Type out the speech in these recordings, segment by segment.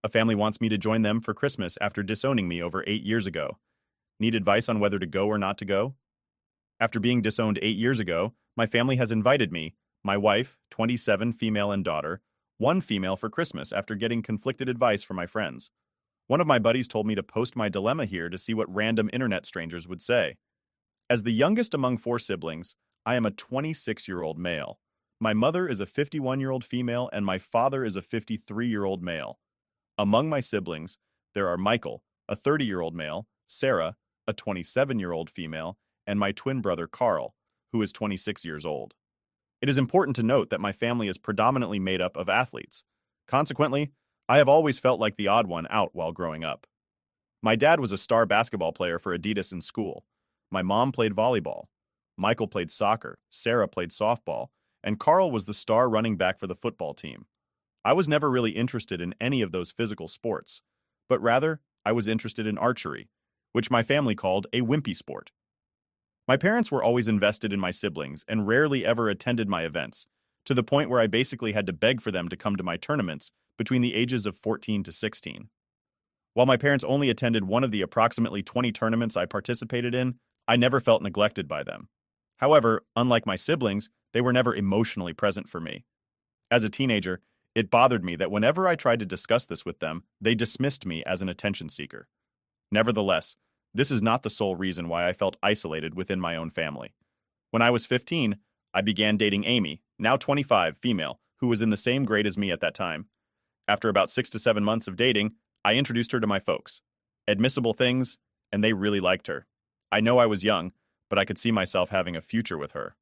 A family wants me to join them for Christmas after disowning me over 8 years ago. Need advice on whether to go or not to go? After being disowned 8 years ago, my family has invited me, my wife, 27 female and daughter, one female for Christmas after getting conflicted advice from my friends. One of my buddies told me to post my dilemma here to see what random internet strangers would say. As the youngest among four siblings, I am a 26-year-old male. My mother is a 51-year-old female and my father is a 53-year-old male. Among my siblings, there are Michael, a 30-year-old male, Sarah, a 27-year-old female, and my twin brother Carl, who is 26 years old. It is important to note that my family is predominantly made up of athletes. Consequently, I have always felt like the odd one out while growing up. My dad was a star basketball player for Adidas in school. My mom played volleyball. Michael played soccer, Sarah played softball, and Carl was the star running back for the football team. I was never really interested in any of those physical sports, but rather, I was interested in archery, which my family called a wimpy sport. My parents were always invested in my siblings and rarely ever attended my events, to the point where I basically had to beg for them to come to my tournaments between the ages of 14 to 16. While my parents only attended one of the approximately 20 tournaments I participated in, I never felt neglected by them. However, unlike my siblings, they were never emotionally present for me. As a teenager, it bothered me that whenever I tried to discuss this with them, they dismissed me as an attention seeker. Nevertheless, this is not the sole reason why I felt isolated within my own family. When I was 15, I began dating Amy, now 25, female, who was in the same grade as me at that time. After about 6 to 7 months of dating, I introduced her to my folks. Admissible things, and they really liked her. I know I was young, but I could see myself having a future with her.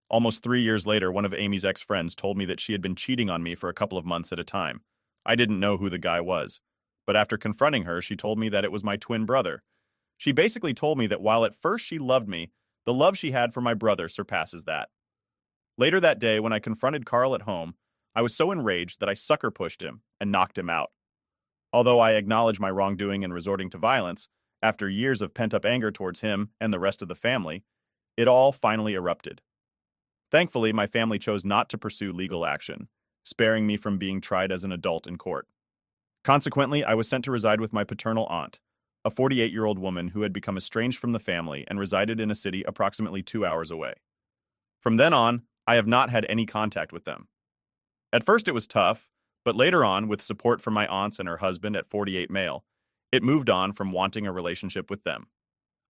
Almost 3 years later, one of Amy's ex-friends told me that she had been cheating on me for a couple of months at a time. I didn't know who the guy was, but after confronting her, she told me that it was my twin brother. She basically told me that while at first she loved me, the love she had for my brother surpasses that. Later that day, when I confronted Carl at home, I was so enraged that I sucker pushed him and knocked him out. Although I acknowledge my wrongdoing and resorting to violence, after years of pent-up anger towards him and the rest of the family, it all finally erupted. Thankfully, my family chose not to pursue legal action, sparing me from being tried as an adult in court. Consequently, I was sent to reside with my paternal aunt, a 48-year-old woman who had become estranged from the family and resided in a city approximately 2 hours away. From then on, I have not had any contact with them. At first it was tough, but later on, with support from my aunts and her husband at 48 male, it moved on from wanting a relationship with them.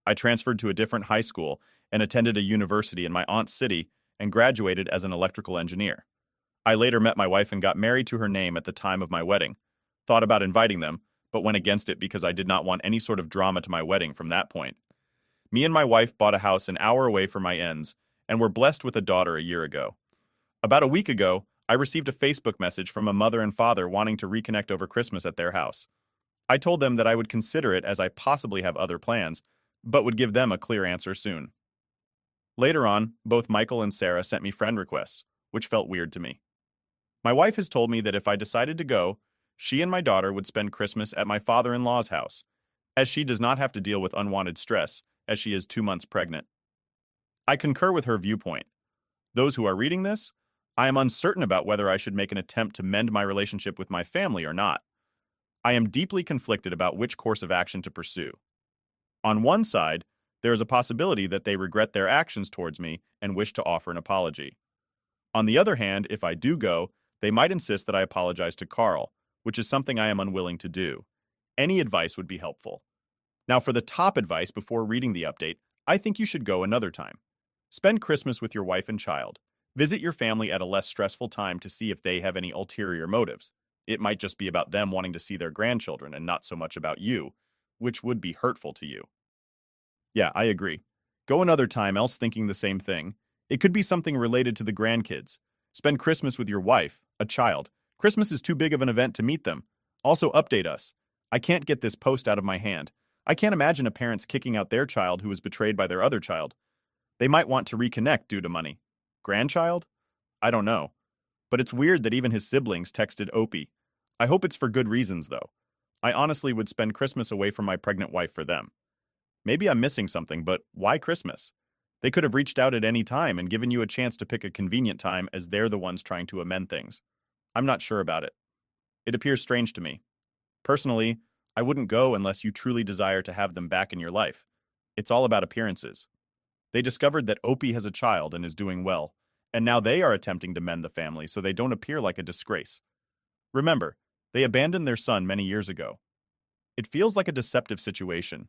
I transferred to a different high school and attended a university in my aunt's city and graduated as an electrical engineer. I later met my wife and got married to her name at the time of my wedding. Thought about inviting them, but went against it because I did not want any sort of drama to my wedding from that point. Me and my wife bought a house an hour away from my ends and were blessed with a daughter a year ago. About a week ago, I received a Facebook message from a mother and father wanting to reconnect over Christmas at their house. I told them that I would consider it as I possibly have other plans, but would give them a clear answer soon. Later on, both Michael and Sarah sent me friend requests, which felt weird to me. My wife has told me that if I decided to go, she and my daughter would spend Christmas at my father-in-law's house, as she does not have to deal with unwanted stress, as she is 2 months pregnant. I concur with her viewpoint. Those who are reading this, I am uncertain about whether I should make an attempt to mend my relationship with my family or not. I am deeply conflicted about which course of action to pursue. On one side, there is a possibility that they regret their actions towards me and wish to offer an apology. On the other hand, if I do go, they might insist that I apologize to Carl, which is something I am unwilling to do. Any advice would be helpful. Now, for the top advice before reading the update, I think you should go another time. Spend Christmas with your wife and child. Visit your family at a less stressful time to see if they have any ulterior motives. It might just be about them wanting to see their grandchildren and not so much about you, which would be hurtful to you. Yeah, I agree. Go another time else thinking the same thing. It could be something related to the grandkids. Spend Christmas with your wife, a child. Christmas is too big of an event to meet them. Also, update us. I can't get this post out of my hand. I can't imagine a parent's kicking out their child who was betrayed by their other child. They might want to reconnect due to money. Grandchild? I don't know. But it's weird that even his siblings texted Opie. I hope it's for good reasons, though. I honestly would spend Christmas away from my pregnant wife for them. Maybe I'm missing something, but why Christmas? They could have reached out at any time and given you a chance to pick a convenient time as they're the ones trying to amend things. I'm not sure about it. It appears strange to me. Personally, I wouldn't go unless you truly desire to have them back in your life. It's all about appearances. They discovered that Opie has a child and is doing well, and now they are attempting to mend the family so they don't appear like a disgrace. Remember, they abandoned their son many years ago. It feels like a deceptive situation.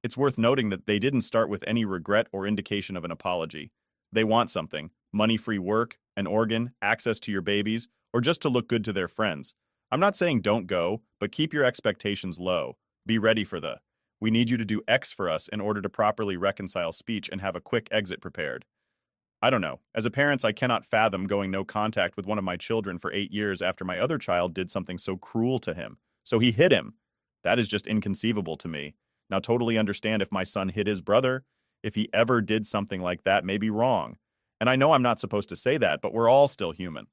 It's worth noting that they didn't start with any regret or indication of an apology. They want something: money-free work, an organ, access to your babies, or just to look good to their friends. I'm not saying don't go, but keep your expectations low. Be ready for the "we need you to do X for us in order to properly reconcile" speech and have a quick exit prepared. I don't know. As a parent, I cannot fathom going no contact with one of my children for 8 years after my other child did something so cruel to him. So he hit him. That is just inconceivable to me. Now, totally understand if my son hit his brother. If he ever did something like that, may be wrong. And I know I'm not supposed to say that, but we're all still human.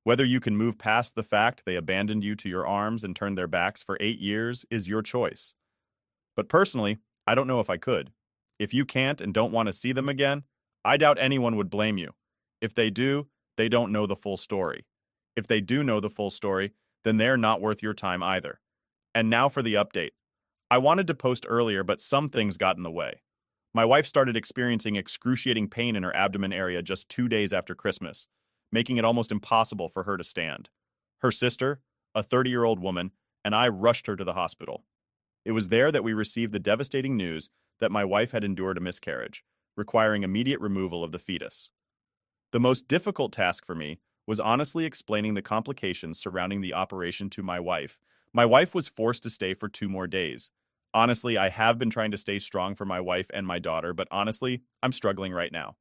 Whether you can move past the fact they abandoned you to your arms and turned their backs for 8 years is your choice. But personally, I don't know if I could. If you can't and don't want to see them again, I doubt anyone would blame you. If they do, they don't know the full story. If they do know the full story, then they're not worth your time either. And now for the update. I wanted to post earlier, but some things got in the way. My wife started experiencing excruciating pain in her abdomen area just 2 days after Christmas, making it almost impossible for her to stand. Her sister, a 30-year-old woman, and I rushed her to the hospital. It was there that we received the devastating news that my wife had endured a miscarriage, requiring immediate removal of the fetus. The most difficult task for me was honestly explaining the complications surrounding the operation to my wife. My wife was forced to stay for 2 more days. Honestly, I have been trying to stay strong for my wife and my daughter, but honestly, I'm struggling right now.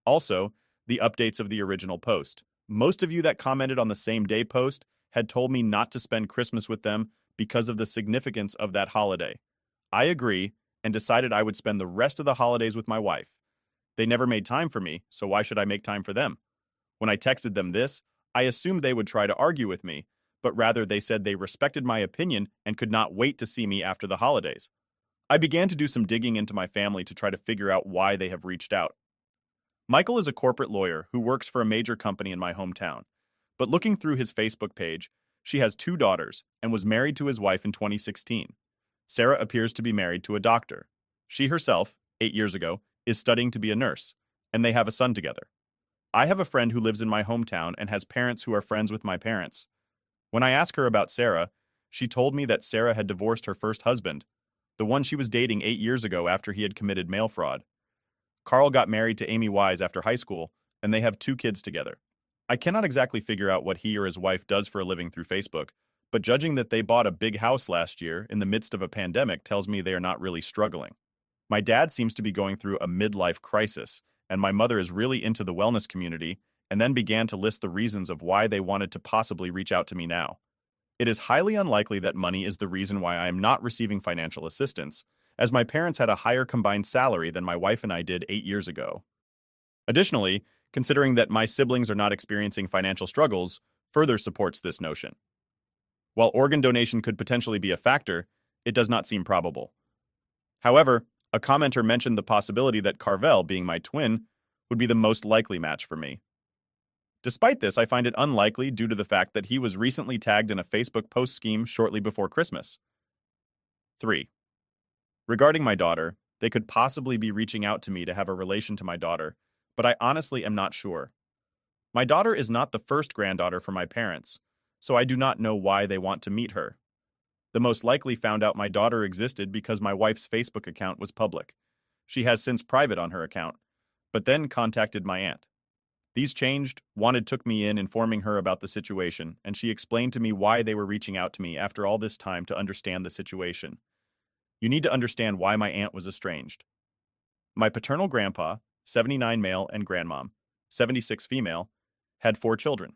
Also, the updates of the original post. Most of you that commented on the same day post had told me not to spend Christmas with them because of the significance of that holiday. I agree and decided I would spend the rest of the holidays with my wife. They never made time for me, so why should I make time for them? When I texted them this, I assumed they would try to argue with me, but rather they said they respected my opinion and could not wait to see me after the holidays. I began to do some digging into my family to try to figure out why they have reached out. Michael is a corporate lawyer who works for a major company in my hometown. But looking through his Facebook page, she has 2 daughters and was married to his wife in 2016. Sarah appears to be married to a doctor. She herself, 8 years ago, is studying to be a nurse, and they have a son together. I have a friend who lives in my hometown and has parents who are friends with my parents. When I asked her about Sarah, she told me that Sarah had divorced her first husband, the one she was dating 8 years ago after he had committed mail fraud. Carl got married to Amy Wise after high school, and they have 2 kids together. I cannot exactly figure out what he or his wife does for a living through Facebook, but judging that they bought a big house last year in the midst of a pandemic tells me they are not really struggling. My dad seems to be going through a midlife crisis, and my mother is really into the wellness community and then began to list the reasons of why they wanted to possibly reach out to me now. It is highly unlikely that money is the reason why I am not receiving financial assistance, as my parents had a higher combined salary than my wife and I did 8 years ago. Additionally, considering that my siblings are not experiencing financial struggles, further supports this notion. While organ donation could potentially be a factor, it does not seem probable. However, a commenter mentioned the possibility that Carvel, being my twin, would be the most likely match for me. Despite this, I find it unlikely due to the fact that he was recently tagged in a Facebook post scheme shortly before Christmas. 3. Regarding my daughter, they could possibly be reaching out to me to have a relation to my daughter, but I honestly am not sure. My daughter is not the first granddaughter for my parents, so I do not know why they want to meet her. The most likely found out my daughter existed because my wife's Facebook account was public. She has since private on her account, but then contacted my aunt. These changed, Wanted took me in informing her about the situation, and she explained to me why they were reaching out to me after all this time to understand the situation. You need to understand why my aunt was estranged. My paternal grandpa, 79 male, and grandmom, 76 female, had 4 children.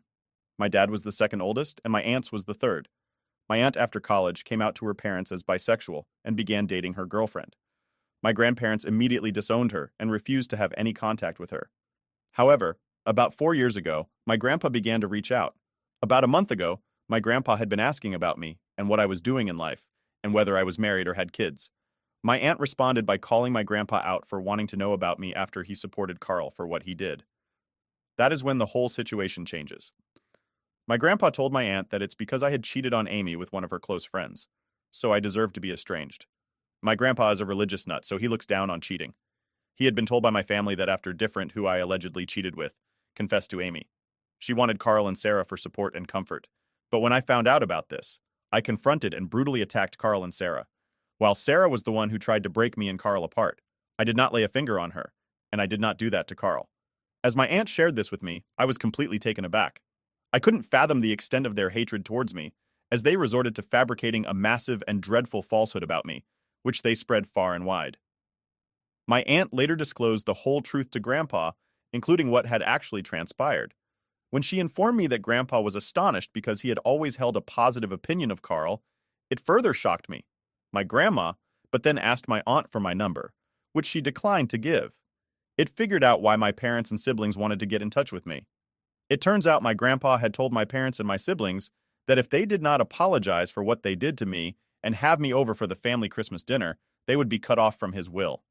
My dad was the second oldest, and my aunt's was the third. My aunt, after college, came out to her parents as bisexual and began dating her girlfriend. My grandparents immediately disowned her and refused to have any contact with her. However, about 4 years ago, my grandpa began to reach out. About a month ago, my grandpa had been asking about me and what I was doing in life, and whether I was married or had kids. My aunt responded by calling my grandpa out for wanting to know about me after he supported Carl for what he did. That is when the whole situation changes. My grandpa told my aunt that it's because I had cheated on Amy with one of her close friends, so I deserved to be estranged. My grandpa is a religious nut, so he looks down on cheating. He had been told by my family that after Different, who I allegedly cheated with, confessed to Amy. She wanted Carl and Sarah for support and comfort. But when I found out about this, I confronted and brutally attacked Carl and Sarah. While Sarah was the one who tried to break me and Carl apart, I did not lay a finger on her, and I did not do that to Carl. As my aunt shared this with me, I was completely taken aback. I couldn't fathom the extent of their hatred towards me, as they resorted to fabricating a massive and dreadful falsehood about me, which they spread far and wide. My aunt later disclosed the whole truth to Grandpa, including what had actually transpired. When she informed me that Grandpa was astonished because he had always held a positive opinion of Carl, it further shocked me. My grandma, but then asked my aunt for my number, which she declined to give. It figured out why my parents and siblings wanted to get in touch with me. It turns out my grandpa had told my parents and my siblings that if they did not apologize for what they did to me and have me over for the family Christmas dinner, they would be cut off from his will.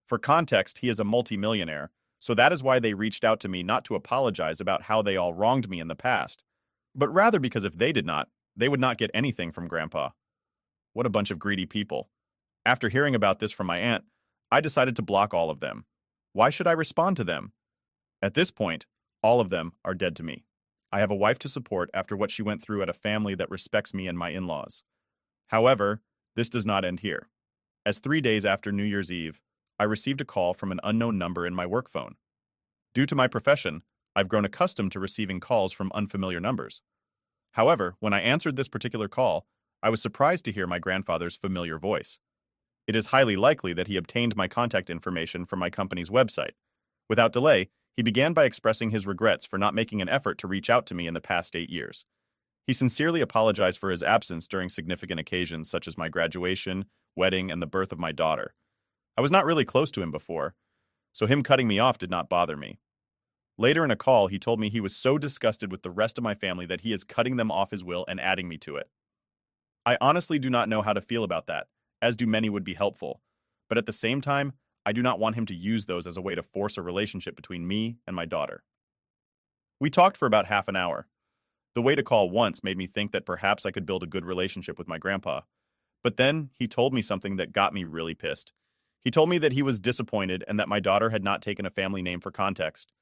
For context, he is a multimillionaire, so that is why they reached out to me not to apologize about how they all wronged me in the past, but rather because if they did not, they would not get anything from Grandpa. What a bunch of greedy people. After hearing about this from my aunt, I decided to block all of them. Why should I respond to them? At this point, all of them are dead to me. I have a wife to support after what she went through at a family that respects me and my in-laws. However, this does not end here. As 3 days after New Year's Eve, I received a call from an unknown number in my work phone. Due to my profession, I've grown accustomed to receiving calls from unfamiliar numbers. However, when I answered this particular call, I was surprised to hear my grandfather's familiar voice. It is highly likely that he obtained my contact information from my company's website. Without delay, he began by expressing his regrets for not making an effort to reach out to me in the past 8 years. He sincerely apologized for his absence during significant occasions such as my graduation, wedding, and the birth of my daughter. I was not really close to him before, so him cutting me off did not bother me. Later in a call, he told me he was so disgusted with the rest of my family that he is cutting them off his will and adding me to it. I honestly do not know how to feel about that, as do many would be helpful, but at the same time, I do not want him to use those as a way to force a relationship between me and my daughter. We talked for about half an hour. The way to call once made me think that perhaps I could build a good relationship with my grandpa. But then he told me something that got me really pissed. He told me that he was disappointed and that my daughter had not taken a family name for context.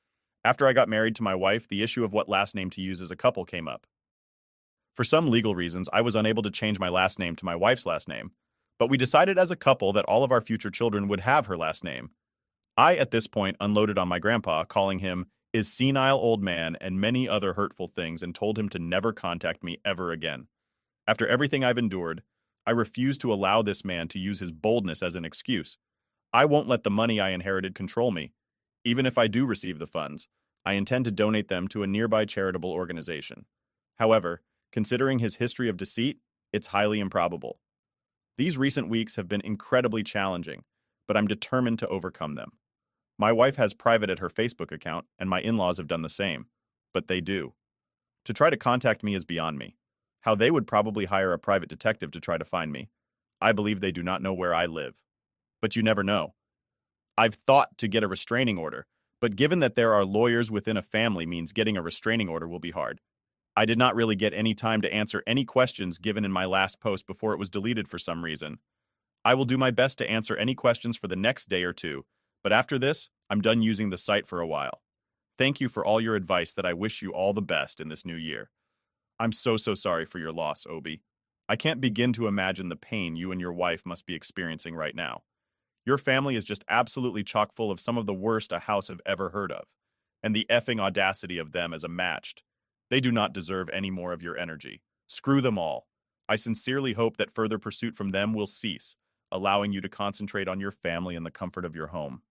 After I got married to my wife, the issue of what last name to use as a couple came up. For some legal reasons, I was unable to change my last name to my wife's last name, but we decided as a couple that all of our future children would have her last name. I, at this point, unloaded on my grandpa, calling him "is senile old man" and many other hurtful things, and told him to never contact me ever again. After everything I've endured, I refuse to allow this man to use his boldness as an excuse. I won't let the money I inherited control me. Even if I do receive the funds, I intend to donate them to a nearby charitable organization. However, considering his history of deceit, it's highly improbable. These recent weeks have been incredibly challenging, but I'm determined to overcome them. My wife has private at her Facebook account, and my in-laws have done the same, but they do. To try to contact me is beyond me. How they would probably hire a private detective to try to find me. I believe they do not know where I live. But you never know. I've thought to get a restraining order, but given that there are lawyers within a family means getting a restraining order will be hard. I did not really get any time to answer any questions given in my last post before it was deleted for some reason. I will do my best to answer any questions for the next day or two, but after this, I'm done using the site for a while. Thank you for all your advice that I wish you all the best in this new year. I'm so sorry for your loss, Obi. I can't begin to imagine the pain you and your wife must be experiencing right now. Your family is just absolutely chock full of some of the worst a house have ever heard of, and the effing audacity of them is unmatched. They do not deserve any more of your energy. Screw them all. I sincerely hope that further pursuit from them will cease, allowing you to concentrate on your family and the comfort of your home.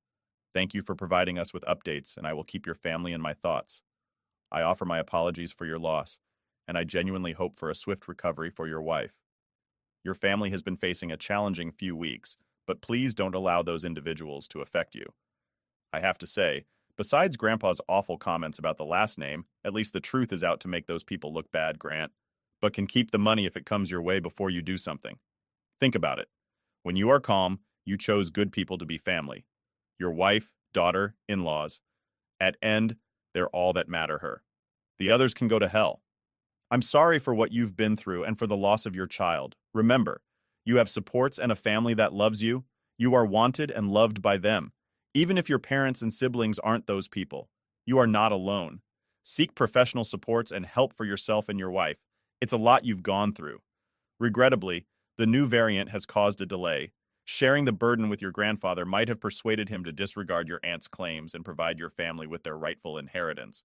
Thank you for providing us with updates, and I will keep your family in my thoughts. I offer my apologies for your loss, and I genuinely hope for a swift recovery for your wife. Your family has been facing a challenging few weeks, but please don't allow those individuals to affect you. I have to say, besides Grandpa's awful comments about the last name, at least the truth is out to make those people look bad, Grant, but can keep the money if it comes your way before you do something. Think about it. When you are calm, you chose good people to be family. Your wife, daughter, in-laws. At end, they're all that matter her. The others can go to hell. I'm sorry for what you've been through and for the loss of your child. Remember, you have supports and a family that loves you. You are wanted and loved by them. Even if your parents and siblings aren't those people, you are not alone. Seek professional supports and help for yourself and your wife. It's a lot you've gone through. Regrettably, the new variant has caused a delay. Sharing the burden with your grandfather might have persuaded him to disregard your aunt's claims and provide your family with their rightful inheritance,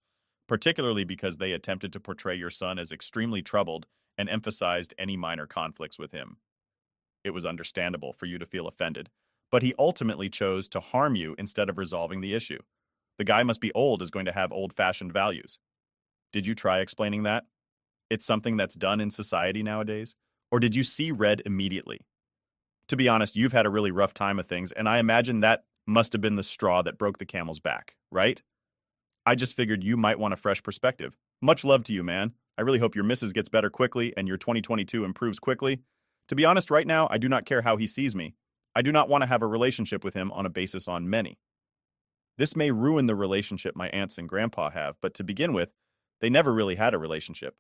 particularly because they attempted to portray your son as extremely troubled and emphasized any minor conflicts with him. It was understandable for you to feel offended, but he ultimately chose to harm you instead of resolving the issue. The guy must be old is going to have old-fashioned values. Did you try explaining that? It's something that's done in society nowadays? Or did you see red immediately? To be honest, you've had a really rough time of things, and I imagine that must have been the straw that broke the camel's back, right? I just figured you might want a fresh perspective. Much love to you, man. I really hope your missus gets better quickly and your 2022 improves quickly. To be honest, right now, I do not care how he sees me. I do not want to have a relationship with him on a basis on many. This may ruin the relationship my aunts and grandpa have, but to begin with, they never really had a relationship.